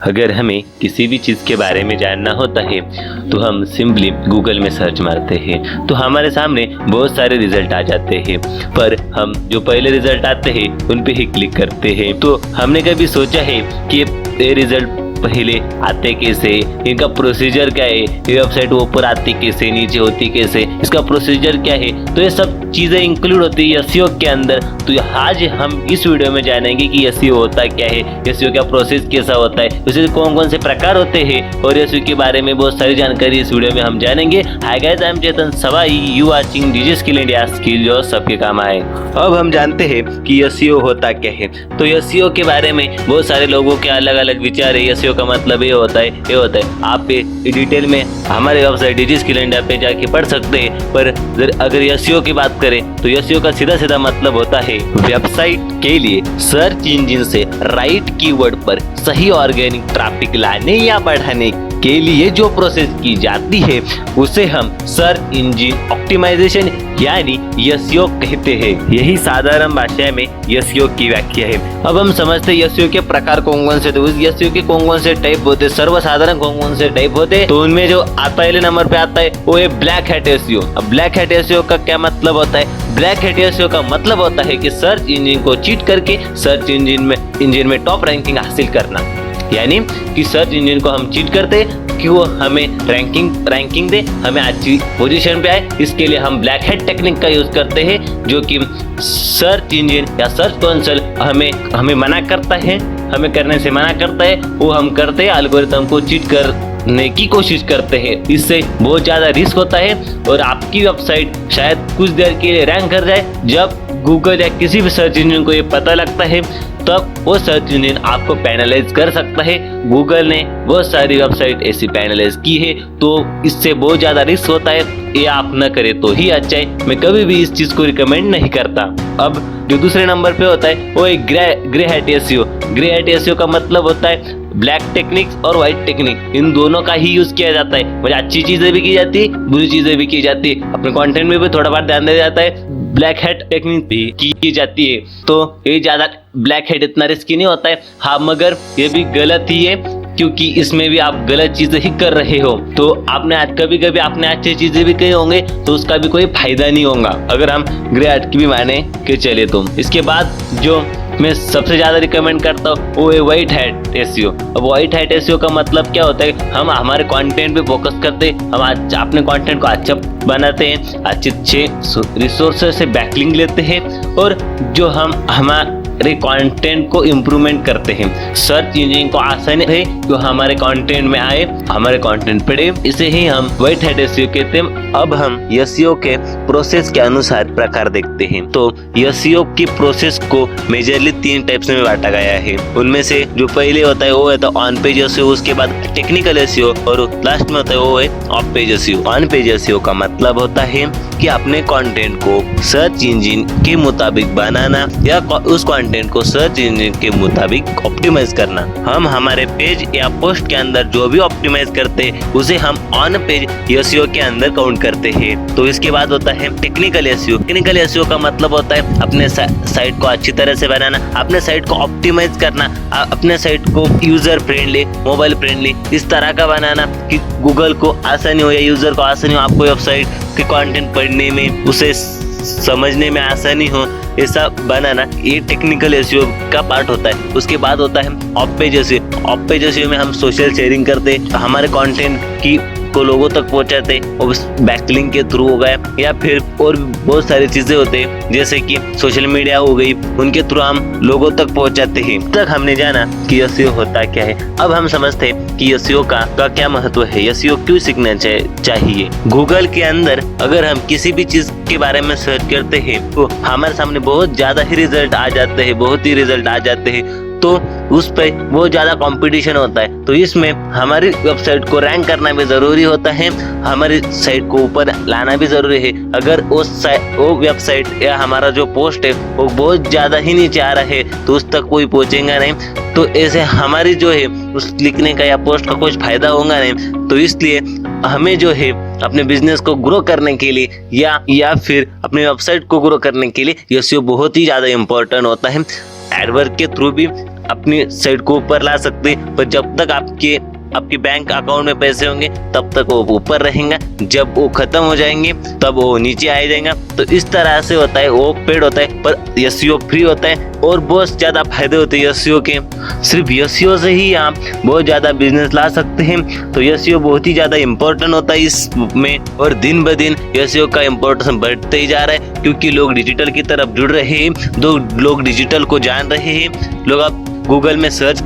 अगर हमें किसी भी चीज़ के बारे में जानना होता है तो हम सिंपली गूगल में सर्च मारते हैं तो हमारे सामने बहुत सारे रिजल्ट आ जाते हैं। पर हम जो पहले रिजल्ट आते हैं उन पे ही क्लिक करते हैं। तो हमने कभी सोचा है कि ये रिजल्ट पहले आते कैसे, इनका प्रोसीजर क्या है, ये वेबसाइट ऊपर आती कैसे, नीचे होती कैसे, इसका प्रोसीजर क्या है। तो ये सब चीज़ें इंक्लूड होती है एसईओ के अंदर। तो आज हम इस वीडियो में जानेंगे कि एसईओ होता क्या है, एसईओ का प्रोसेस कैसा होता है, उसके कौन कौन से प्रकार होते हैं और एसईओ के बारे में बहुत सारी जानकारी इस वीडियो में हम जानेंगे। Hi guys, I am Chetan Sawai, you watching digi skill India, skill जो सबके काम आए। अब हम जानते हैं कि एसईओ होता क्या है। तो एसईओ के बारे में बहुत सारे लोगों के अलग अलग विचार है। एसईओ का मतलब ये होता है, ये होता है। आप डिटेल में हमारे वेबसाइट डिजी स्किल इंडिया पे जाके पढ़ सकते हैं। पर अगर एसईओ की बात करें तो एसईओ का सीधा सीधा मतलब होता है वेबसाइट के लिए सर्च इंजन से राइट कीवर्ड पर सही ऑर्गेनिक ट्रैफिक लाने या बढ़ाने के लिए जो प्रोसेस की जाती है उसे हम सर्च इंजन ऑप्टिमाइजेशन यानी एसईओ कहते हैं। यही साधारण भाषा में एसईओ की व्याख्या है। अब हम समझते हैं एसईओ के प्रकार कौन कौन से, तो एसईओ के कौन कौन से टाइप होते, सर्वसाधारण कौन कौन से टाइप होते। तो उनमें जो पहले नंबर पे आता है वो है ब्लैक हैट एसईओ। अब ब्लैक हैट एसईओ का क्या मतलब होता है? ब्लैक हैट एसईओ का मतलब होता है कि सर्च इंजन को चीट करके सर्च इंजन में टॉप रैंकिंग हासिल करना। यानी कि सर्च इंजन को हम चीट करते कि वो हमें रैंकिंग दे, हमें अच्छी पोजीशन पे आए। इसके लिए हम ब्लैक हैट टेक्निक का यूज करते हैं, जो कि सर्च इंजन या सर्च कंसोल हमें मना करता है, हमें करने से मना करता है, वो हम करते हैं, एल्गोरिथम को चीट करने की कोशिश करते हैं। इससे बहुत ज़्यादा रिस्क होता है और आपकी वेबसाइट शायद कुछ देर के लिए रैंक कर जाए। जब गूगल या किसी भी सर्च इंजन को ये पता लगता है तब वो सर्च इंजन आपको पैनलाइज कर सकता है। गूगल ने बहुत सारी वेबसाइट ऐसी पैनलाइज की है, तो इससे बहुत ज़्यादा रिस्क होता है। ये आप न करें तो ही अच्छा है। मैं कभी भी इस चीज़ को रिकमेंड नहीं करता। अब जो दूसरे नंबर पे होता है वो एक grey hat SEO. Grey hat SEO का मतलब होता है ब्लैक टेक्निक्स और व्हाइट टेक्निक, इन दोनों का ही यूज किया जाता है। मतलब अच्छी चीजें भी की जाती है, बुरी चीजें भी की जाती है। अपने कंटेंट में भी थोड़ा बहुत ध्यान दिया जाता है, ब्लैक हैट टेक्निक भी की जाती है। तो ये ज्यादा ब्लैक हैट इतना रिस्की नहीं होता है। हाँ, मगर ये भी गलत ही है क्योंकि इसमें भी आप गलत चीजें ही कर रहे हो। तो आपने कभी कभी आपने अच्छी चीजें भी कही होंगे तो उसका भी कोई फायदा नहीं होगा अगर हम ग्रे हैट की भी माने के चले तो। इसके बाद जो मैं सबसे ज्यादा रिकमेंड करता हूँ वो है व्हाइट हैट एसईओ। अब व्हाइट हैट एसईओ का मतलब क्या होता है? हम हमारे कंटेंट पे फोकस करते हैं, हम अपने कंटेंट को अच्छा बनाते हैं, अच्छे रिसोर्सेज से बैकलिंक लेते हैं और जो हम हमारे कंटेंट को इम्प्रूवमेंट करते हैं। सर्च इंजन को आसानी है जो हमारे कंटेंट में आए, हमारे कंटेंट पढ़े, इसे ही हम व्हाइट हैट एसईओ कहते हैं। अब हम एसईओ के प्रोसेस के अनुसार प्रकार देखते हैं। तो एसईओ की प्रोसेस को मेजरली 3 टाइप्स में बांटा गया है। उनमें से जो पहले होता है वो है ऑन पेज एसईओ, उसके बाद टेक्निकल एसईओ और लास्ट में होता है वो है of page SEO. On page SEO का मतलब होता है कि अपने कंटेंट को सर्च इंजन के मुताबिक बनाना या उस कंटेंट को सर्च इंजन के मुताबिक ऑप्टिमाइज करना। हम हमारे पेज या पोस्ट के अंदर जो भी ऑप्टिमाइज करते हैं उसे हम ऑन पेज एसईओ के अंदर काउंट करते हैं। तो इसके बाद होता है टेक्निकल एसईओ। टेक्निकल एसईओ का मतलब होता है अपने साइट को अच्छी तरह से बनाना, अपने साइट को ऑप्टिमाइज करना, अपने साइट को यूजर फ्रेंडली, मोबाइल फ्रेंडली इस तरह का बनाना कि गूगल को आसानी हो या यूजर को आसानी हो आपको वेबसाइट के कंटेंट पढ़ने में, उसे समझने में आसानी हो, ऐसा बनाना। ये टेक्निकल एसईओ का पार्ट होता है। उसके बाद होता है of page SEO. Of page SEO में हम सोशल शेयरिंग करते, हमारे कंटेंट की को लोगों तक पहुंचाते और बैकलिंक के थ्रू हो गए या फिर और बहुत सारी चीजें होते हैं जैसे कि सोशल मीडिया हो गई, उनके थ्रू हम लोगों तक पहुंचाते हैं। तक हमने जाना कि एसईओ होता क्या है। अब हम समझते हैं कि एसईओ का क्या महत्व है, एसईओ क्यों सीखना चाहिए। गूगल के अंदर अगर हम किसी भी चीज के बारे में सर्च करते हैं तो हमारे सामने बहुत ज्यादा ही रिजल्ट आ जाते हैं, बहुत ही रिजल्ट आ जाते हैं। तो उस पर बहुत ज़्यादा कंपटीशन होता है। तो इसमें हमारी वेबसाइट को रैंक करना भी ज़रूरी होता है, हमारी साइट को ऊपर लाना भी ज़रूरी है। अगर वो वेबसाइट या हमारा जो पोस्ट है वो बहुत ज़्यादा ही नीचे आ रहा है तो उस तक कोई पहुँचेगा नहीं। तो ऐसे हमारी जो है उस लिखने का या पोस्ट का कुछ फ़ायदा होगा नहीं। तो इसलिए हमें जो है अपने बिजनेस को ग्रो करने के लिए या फिर अपनी वेबसाइट को ग्रो करने के लिए एसईओ बहुत ही ज़्यादा इम्पोर्टेंट होता है। एडवर्क के थ्रू भी अपनी साइट को ऊपर ला सकते हैं, पर जब तक आपके बैंक अकाउंट में पैसे होंगे तब तक वो ऊपर रहेंगे, जब वो खत्म हो जाएंगे तब वो नीचे आ जाएगा। तो इस तरह से होता है, वो पेड होता है पर एसईओ फ्री होता है और बहुत ज़्यादा फायदे होते हैं एसईओ के। सिर्फ एसईओ से ही आप बहुत ज़्यादा बिजनेस ला सकते हैं। तो एसईओ बहुत ही ज़्यादा इम्पोर्टेंट होता है इसमें, और दिन ब दिन एसईओ का इम्पोर्टेंस बढ़ते ही जा रहा है, क्योंकि लोग डिजिटल की तरफ जुड़ रहे हैं, लोग डिजिटल को जान रहे हैं, लोग अब गूगल में सर्च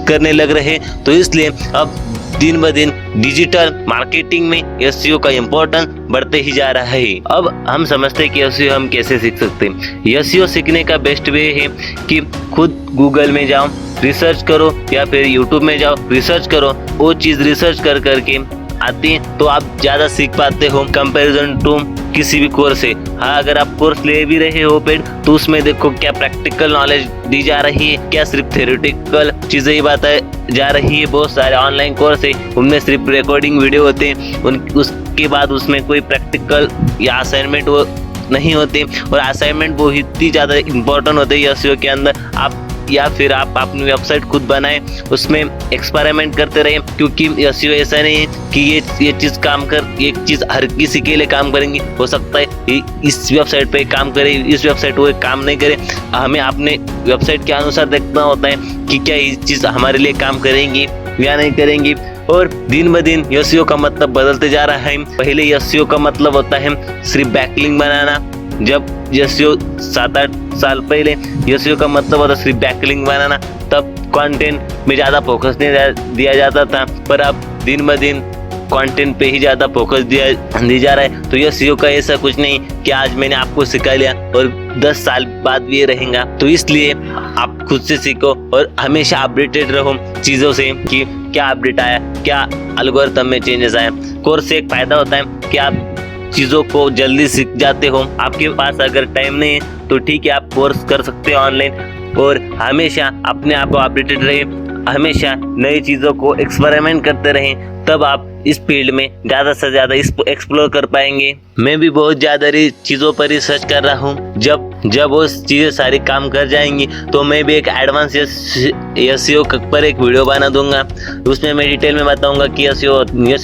करने लग रहे हैं। तो इसलिए अब दिन ब दिन डिजिटल मार्केटिंग में एसईओ का इम्पोर्टेंस बढ़ते ही जा रहा है। अब हम समझते हैं कि एसईओ हम कैसे सीख सकते हैं। एसईओ सीखने का बेस्ट वे है कि खुद गूगल में जाओ, रिसर्च करो, या फिर यूट्यूब में जाओ, रिसर्च करो। वो चीज़ रिसर्च करके आती है तो आप ज़्यादा सीख पाते हो कंपैरिजन टू किसी भी कोर्स से। हाँ, अगर आप कोर्स ले भी रहे हो पेड, तो उसमें देखो क्या प्रैक्टिकल नॉलेज दी जा रही है, क्या सिर्फ थ्योरेटिकल चीज़ें ही बताई जा रही है। बहुत सारे ऑनलाइन कोर्स है, उनमें सिर्फ रिकॉर्डिंग वीडियो होते हैं, उसके बाद उसमें कोई प्रैक्टिकल या असाइनमेंट वो नहीं होते, और असाइनमेंट वो इतनी ज़्यादा इम्पोर्टेंट होते हैं एसईओ के अंदर। आप या फिर आप अपनी वेबसाइट खुद बनाएं, उसमें एक्सपेरिमेंट करते रहें, क्योंकि एसईओ ऐसा नहीं है कि ये चीज़ काम कर, एक चीज़ हर किसी के लिए काम करेंगी। हो सकता है इस वेबसाइट पे काम करे, इस वेबसाइट पे काम नहीं करे। हमें अपने वेबसाइट के अनुसार देखना होता है कि क्या ये चीज़ हमारे लिए काम करेंगी या नहीं करेंगी। और दिन ब दिन एसईओ का मतलब बदलते जा रहा है। पहले एसईओ का मतलब होता है सिर्फ बैकलिंक बनाना। जब एसईओ 7-8 साल पहले एसईओ का मतलब होता सिर्फ बैकलिंक बनाना, तब कंटेंट में ज़्यादा फोकस नहीं दिया जाता था, पर अब दिन ब दिन कंटेंट पे ही ज़्यादा फोकस दिया जा रहा है। तो एसईओ का ऐसा कुछ नहीं कि आज मैंने आपको सिखा लिया और 10 साल बाद भी ये रहेगा। तो इसलिए आप खुद से सीखो और हमेशा अपडेटेड रहो चीज़ों से कि क्या अपडेट आया, क्या एल्गोरिथम में चेंजेस आया। कोर्स से एक फ़ायदा होता है कि आप चीज़ों को जल्दी सीख जाते हो। आपके पास अगर टाइम नहीं है तो ठीक है, आप कोर्स कर सकते हो ऑनलाइन, और हमेशा अपने आप को अपडेटेड रहे, हमेशा नई चीज़ों को एक्सपेरिमेंट करते रहें, तब आप इस फील्ड में ज़्यादा से ज़्यादा एक्सप्लोर कर पाएंगे। मैं भी बहुत ज़्यादा चीज़ों पर रिसर्च कर रहा हूँ। जब वो चीज़ें सारी काम कर जाएंगी तो मैं भी एक एडवांस एसईओ पर एक वीडियो बना दूंगा। उसमें मैं डिटेल में बताऊंगा कि एसईओ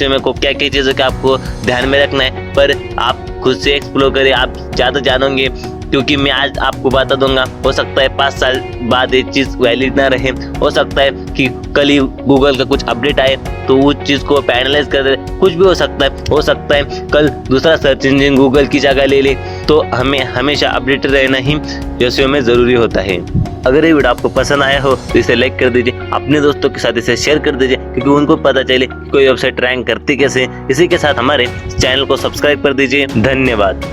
में को क्या क्या चीज़ों का आपको ध्यान में रखना है। पर आप खुद से एक्सप्लोर करें, आप ज़्यादा जानोगे, क्योंकि मैं आज आपको बता दूंगा। हो सकता है 5 साल बाद ये चीज़ वैलिड ना रहे, हो सकता है कि कल ही गूगल का कुछ अपडेट आए तो उस चीज़ को पैनलाइज कर दे, कुछ भी हो सकता है कल दूसरा सर्च इंजन गूगल की जगह ले ले। तो हमें हमेशा अपडेटेड रहना ही एसईओ में ज़रूरी होता है। अगर ये वीडियो आपको पसंद आया हो तो इसे लाइक कर दीजिए, अपने दोस्तों के साथ इसे शेयर कर दीजिए, क्योंकि उनको पता चले कोई वेबसाइट रैंक करती कैसे। इसी के साथ हमारे चैनल को सब्सक्राइब कर दीजिए। धन्यवाद।